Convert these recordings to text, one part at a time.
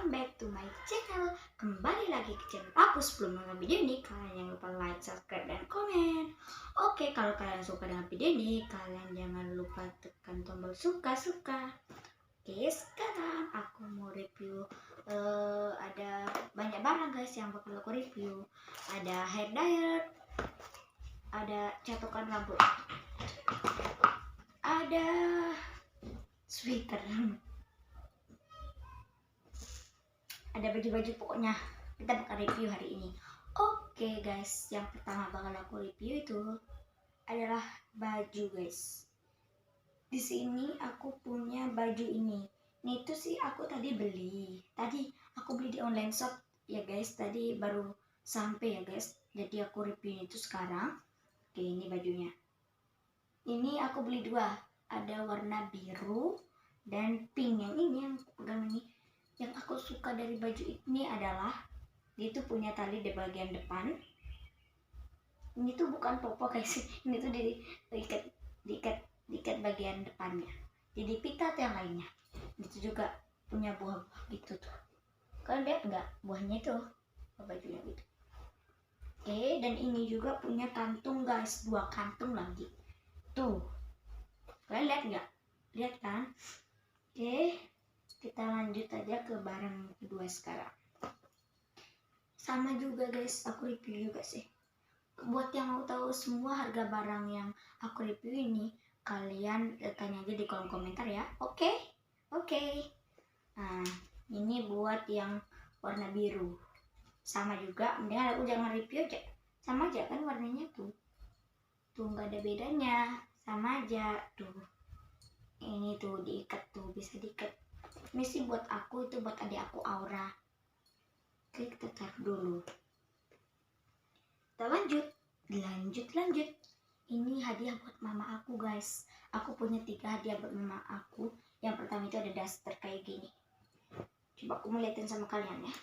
welcome back to my channel. Kembali lagi ke channel aku. Sebelum nonton video ini, kalian jangan lupa like, subscribe, dan komen. Oke, kalau kalian suka dengan video ini, kalian jangan lupa tekan tombol suka-suka. Oke, sekarang aku mau review ada banyak barang guys yang bakal aku review. Ada hair dryer, ada catokan rambut, ada sweater, ada baju-baju, pokoknya kita bakal review hari ini. Oke guys, yang pertama bakal aku review itu adalah baju guys. Di sini aku punya baju ini. Ini tuh sih aku tadi beli. Tadi aku beli di online shop ya guys. Tadi baru sampai ya guys. Jadi aku review itu sekarang. Oke, ini bajunya. Ini aku beli dua. Ada warna biru dan pink. Yang ini yang pegang ini. Yang aku suka dari baju ini adalah dia tuh punya tali di bagian depan. Ini tuh bukan popo guys. Ini tuh diikat bagian depannya. Jadi pita atau yang lainnya. Itu juga punya buah gitu tuh. Kalian lihat nggak buahnya itu? Bajunya gitu. Oke, dan ini juga punya kantung guys. 2 kantung lagi. Tuh. Kalian lihat nggak? Lihat kan? Oke. Kita lanjut aja ke barang kedua sekarang. Sama juga guys, aku review juga sih. Buat yang mau tahu semua harga barang yang aku review ini, kalian tanya aja di kolom komentar ya. Oke? Nah, ini buat yang warna biru. Sama juga, mendingan aku jangan review aja. Sama aja kan warnanya tuh. Tuh nggak ada bedanya, sama aja tuh. Ini tuh diikat tuh, bisa diikat. Ini sih buat aku, itu buat adik aku Aura. Oke, kita taruh dulu. Kita lanjut. Ini hadiah buat mama aku guys. Aku punya 3 hadiah buat mama aku. Yang pertama itu ada daster kayak gini. Coba aku mau liatin sama kalian ya.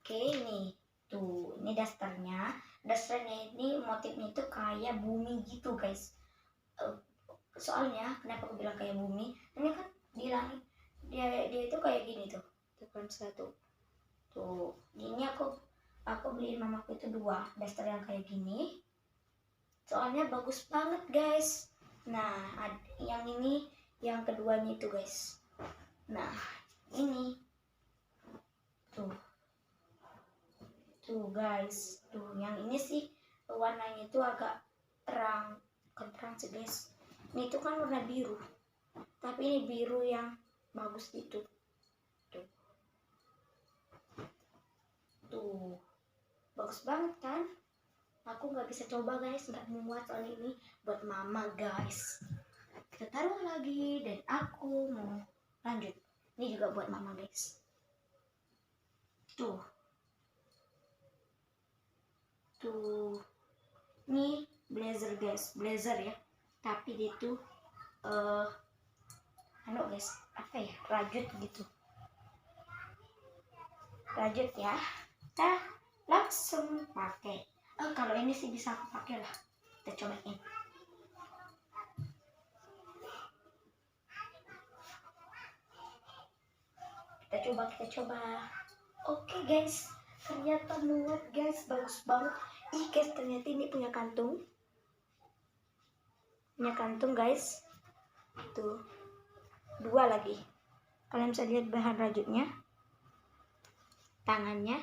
Oke, ini tuh, ini dasternya. Dasternya ini motifnya itu kayak bumi gitu guys. Soalnya kenapa aku bilang kayak bumi? Ini kan di langit. Dia itu kayak gini tuh kan satu tuh. Ini aku beliin mamaku itu 2 daster yang kayak gini, soalnya bagus banget guys. Nah, yang ini yang keduanya itu guys. Nah, ini tuh guys, tuh yang ini sih warnanya itu agak terang sih guys. Ini tuh kan warna biru, tapi ini biru yang bagus gitu. Tuh bagus banget kan. Aku nggak bisa coba guys, nggak muat soal ini buat mama guys. Kita taruh lagi dan aku mau lanjut. Ini juga buat mama guys. Tuh ini blazer guys, blazer ya, tapi dia tuh guys, apa ya, rajut gitu. Rajut ya. Kita langsung pakai. Kalau ini sih bisa aku pakai lah. Kita cobain. Kita coba. Oke guys, ternyata muat guys, bagus banget. Ih guys, ternyata ini punya kantung. Guys. Tuh. 2 lagi. Kalian bisa lihat bahan rajutnya. Tangannya.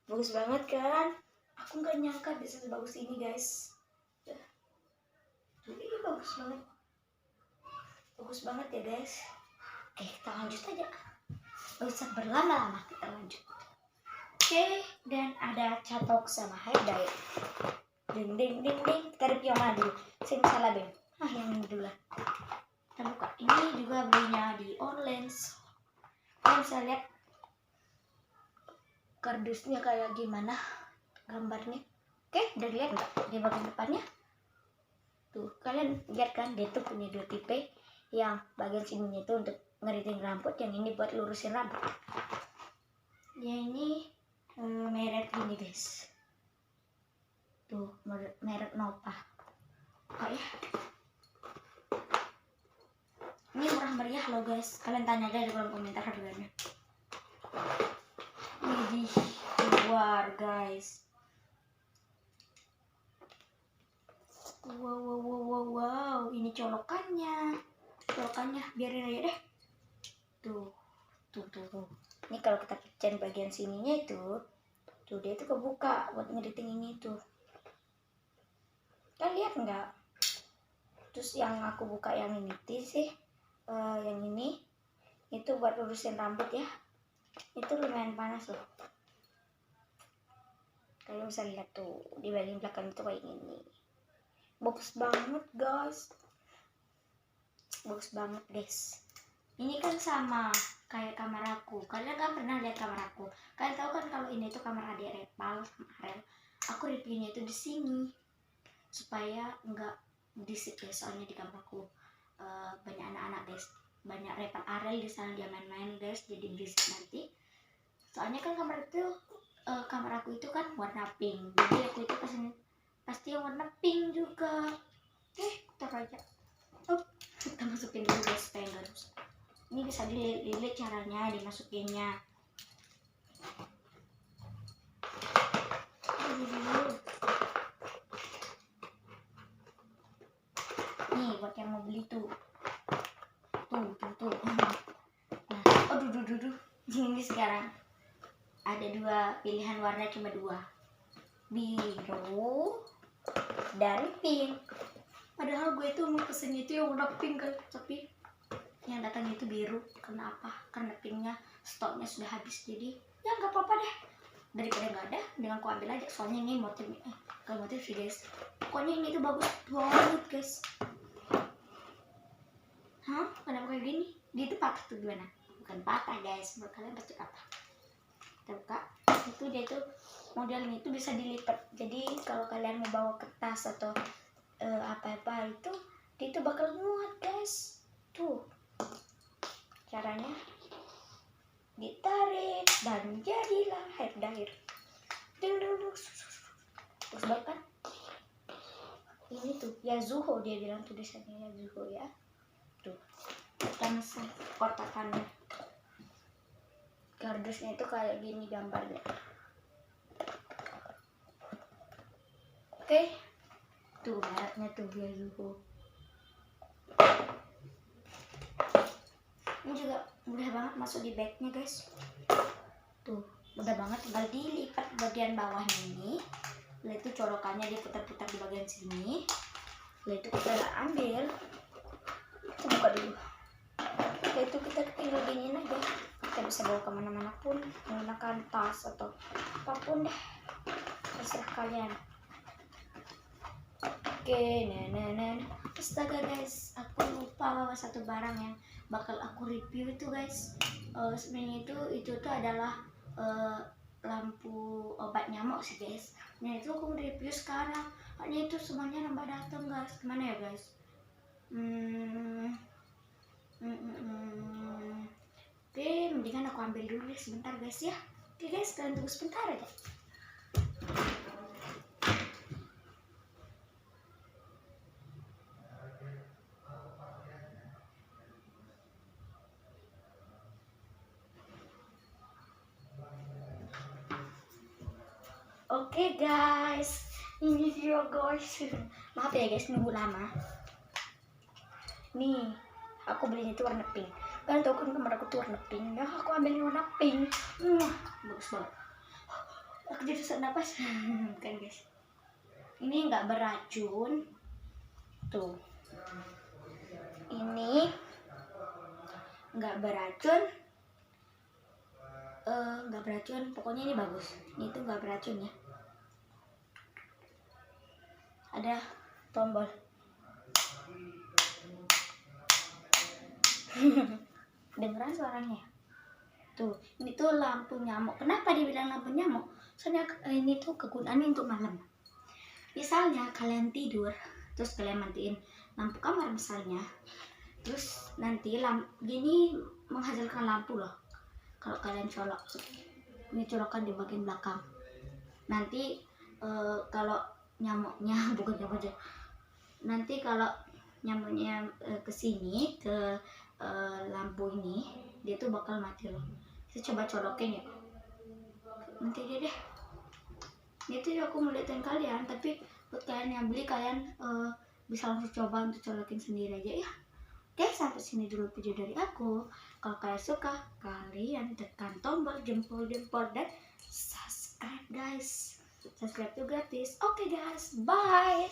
Bagus banget kan? Aku nggak nyangka bisa sebagus ini guys. Ini bagus banget. Bagus banget ya guys. Oke, kita lanjut aja. Gak usah berlama-lama, kita lanjut. Oke, dan ada catok sama hair dryer. Ding. Kita review yang mana dulu? Saya salah Ben. Yang ini dulu lah. Kita buka. Ini juga belinya di online. Kalian bisa lihat kardusnya kayak gimana gambarnya. Oke, udah lihat nggak di bagian depannya? Tuh, kalian lihat kan, dia tuh punya 2 tipe. Yang bagian sininya itu untuk ngeriting rambut, yang ini buat lurusin rambut. Ya ini merek ini guys. Tuh, merek Nova. Oh ya. Ini murah meriah loh guys. Kalian tanya aja di kolom komentar harganya. Widih, keluar guys. Wow, ini colokannya biarin aja deh. Tuh. Ini kalau kita pecahin bagian sininya itu, tuh dia itu kebuka buat ngediting ini tuh. Kan lihat nggak? Terus yang aku buka yang ini sih, yang ini itu buat lurusin rambut ya. Itu lumayan panas loh. Kalian bisa lihat tuh di bagian belakang itu kayak gini. Bagus banget guys. Ini kan sama kayak kamar aku. Kalian kan pernah lihat kamar aku. Kalian tahu kan kalau ini tuh kamar adik Repal sama Arel. Aku reviewnya itu di sini supaya nggak berisik ya, soalnya di kamar aku banyak anak-anak guys. Banyak Repal Arel di sana dia main-main guys, jadi berisik nanti. Soalnya kan kamar aku itu kan warna pink. Jadi aku itu pasti yang warna pink juga. Kita aja. Kita masukin dulu guys supaya nggak rusak. Ini bisa dililit caranya dimasukinnya. Nih buat yang mau beli tuh. Tuh. Nah, aduh. Ini sekarang ada 2 pilihan warna, cuma 2. Biru dan pink. Padahal gue itu mau pesennya itu yang warna pink kan, tapi yang datang itu biru. Kenapa? Karena pinknya stoknya sudah habis. Jadi ya nggak apa-apa deh, daripada nggak ada dengan aku ambil aja. Soalnya ini motif sih guys. Pokoknya ini tuh bagus banget guys. Kenapa kayak gini? Dia tuh patah tuh gimana? Bukan patah guys, menurut kalian pasti patah. Kita buka. Itu dia tuh modelnya itu bisa dilipat. Jadi kalau kalian mau bawa ke tas atau apa-apa itu, dia tuh bakal muat guys. Tuh caranya, ditarik dan jadilah hair dryer. Terus bahkan ini tuh Yasuho, dia bilang tulisannya Yasuho ya. Tuh kita mesin kotakannya. Kardusnya itu kayak gini gambarnya. Oke. Tuh mereknya tuh Yasuho. Ini juga mudah banget masuk di bagnya guys. Tuh mudah banget, tinggal dilipat bagian bawahnya ini. Lalu itu colokannya diputar-putar di bagian sini. Lalu itu kita ambil. Kita buka dulu. Lalu itu kita tinggal giniin aja. Kita bisa bawa kemana-mana pun menggunakan tas atau apapun deh, terserah kalian. Oke, astaga guys, aku lupa bawa satu barang yang bakal aku review itu guys. Sebenarnya itu tuh adalah lampu obat nyamuk sih guys. Nah itu aku review sekarang. Hanya itu semuanya nambah datang guys. Gimana ya guys? Oke, mendingan aku ambil dulu deh sebentar guys ya. Oke guys, kalian tunggu sebentar aja. Oke guys, ini dia guys. Maaf ya guys nunggu lama. Nih, aku belinya itu warna pink. Kalian tahu kan kamar aku tuh warna pink. Nah, aku ambil warna pink. Bagus banget. Aku jadi sesak napas. Kan guys. Ini nggak beracun. Tuh. Ini nggak beracun. Nggak beracun. Pokoknya ini bagus. Ini tuh nggak beracun ya. Ada tombol. Dengeran suaranya? Tuh, ini tuh lampu nyamuk. Kenapa dibilang lampu nyamuk? Soalnya ini tuh kegunaannya untuk malam. Misalnya kalian tidur, terus kalian matiin lampu kamar misalnya, terus nanti gini menghasilkan lampu loh. Kalau kalian colok, ini colokan di bagian belakang. Nanti kalau nyamuknya bukan nyamuk, nanti kalau nyamuknya kesini ke lampu ini, dia tuh bakal mati loh. Saya coba colokin ya, nanti aja deh. Itu aku mau liatin kalian, tapi buat kalian yang beli, kalian bisa langsung coba untuk colokin sendiri aja ya. Oke, sampai sini dulu video dari aku. Kalau kalian suka, kalian tekan tombol jempol-jempol dan subscribe guys. Subscribe itu gratis. Oke guys, bye.